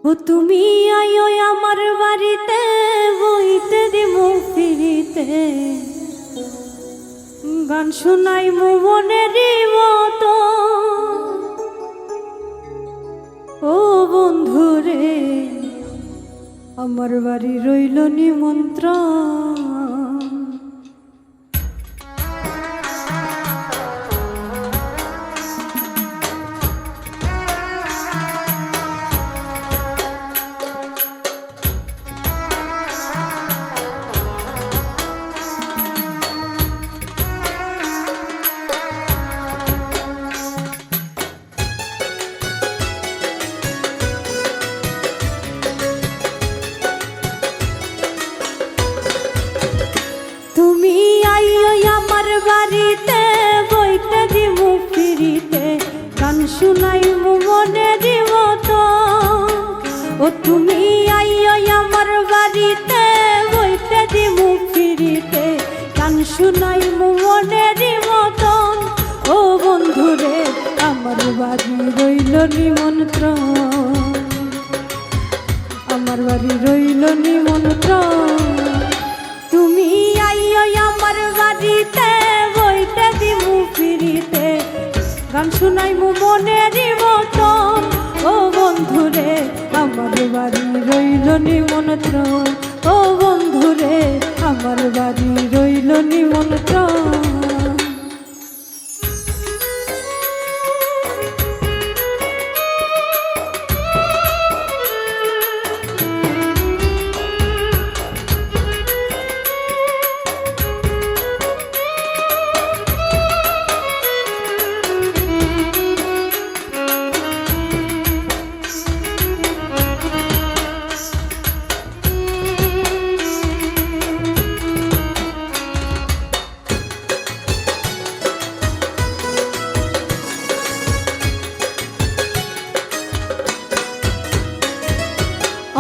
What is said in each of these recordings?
ও তুমি আইও আমার বাড়িতে বইতে দিমু ফিরিতে গান শোনাই মনের মতো। ও বন্ধুরে আমার বাড়ি রইল নিমন্ত্রণ। তুমি আইও আমার বাড়িতে বইতে দিমু ফিরিতে গান শুনাই মনের মতো। ও তুমি আইও আমার বাড়িতে বইতে দিমু ফিরিতে গান শুনাই মনের মতন। ও বন্ধুরে আমার বাড়ি রইল নিমন্ত্রণ, আমার বাড়ি রইল নিমন্ত্রণ। তুমি আইও আমার বাড়িতে বইতে দিমু ফিরিতে গান শুনাই মনের মতন। ও বন্ধুরে আমার বাড়ি রইল নিমন্ত্রণ। ও বন্ধুরে আমার বাড়ি রইল নিমন্ত্রণ।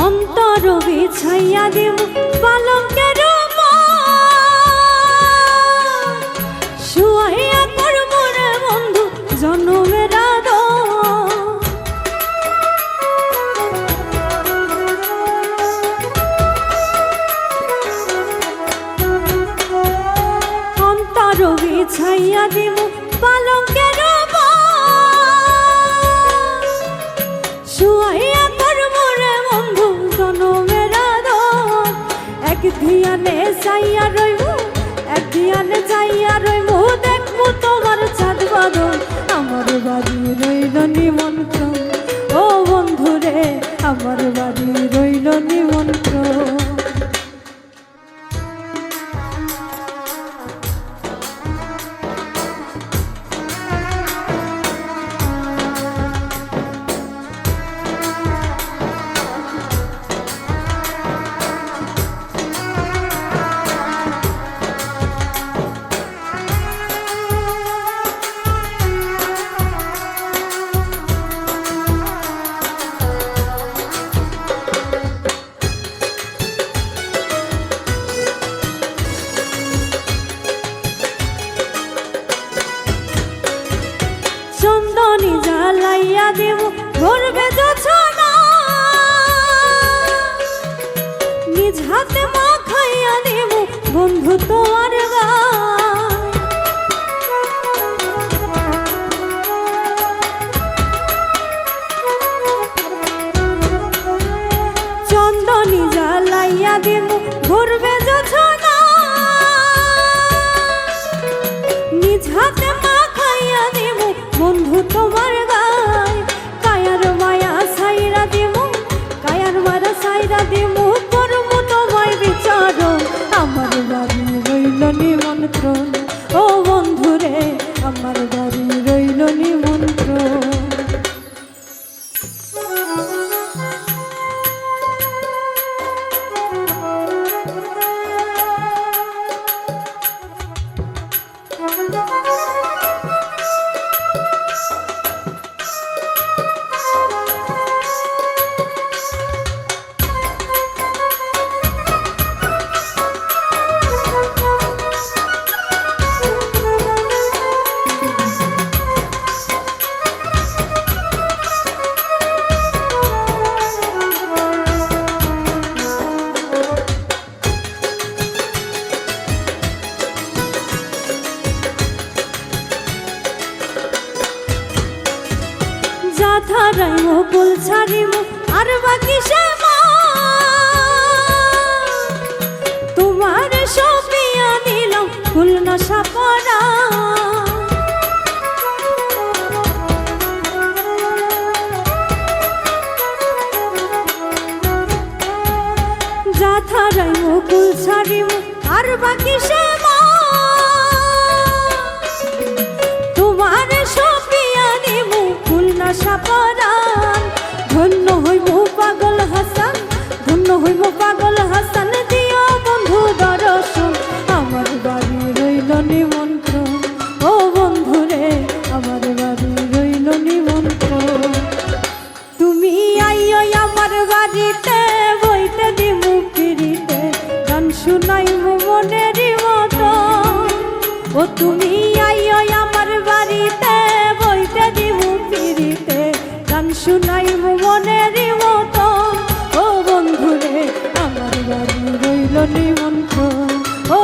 অন্তর বিছাইয়া দিব পালঙ্কের শুয়াইয়া করব রে বন্ধু জনমের অন্তর বিছাইয়া দিব পালঙ্কের শুয়াইয়া করব রে বন্ধু জনমের এক ধিয়ানে যাইয়া রইব, এক ধিয়ানে যাইয়া রইব দেখবো তোমার চাঁদ বাদল। আমার বাড়ি রইল নিমন্ত্রণ। ও বন্ধুরে আমার বাড়ি রইল নিমন্ত্রণ। চন্দনী জ্বালাইয়া দেব ভরবে যোছনা, নিজ হাতে মাখাইয়া দেব বন্ধু তোমার গায়। চন্দনী জ্বালাইয়া দেব ভরবে যোছনা, নিজ হাতে মাখাইয়া দেব বন্ধু তোমার গায়। কায়ার মায়া সাইরা দিমু, কায়ার মারা সাইরা দিমু করমু তোমায় বিচার। হারাই মুকুল ছাড়িব আর বাকি সে মা তোমার সপিয়া দিলাম ফুল নশা পরা যা হারাই মুকুল ছাড়িব আর বাকি সে মা তোমার সপিয়া দিব ফুল নশা পরান ধন্য হইব পাগল হাসান ধন্য হইব পাগল হাসান দিও বন্ধু দর্শন আমার বাড়ি রইল নিমন্ত্রণ ও বন্ধু রে আমার বাড়ি রইল নিমন্ত্রণ তুমি আইও আমার বাড়িতে বইতে দিমু ফিরিতে গান শুনাইব মনের মতো ও তুমি আইও আমার বাড়িতে বইতে দিমু ফিরিতে গান শুনাইব মনের মতো ও বন্ধুরে আমার বাড়ি রইল নিমন্ত্রণ ও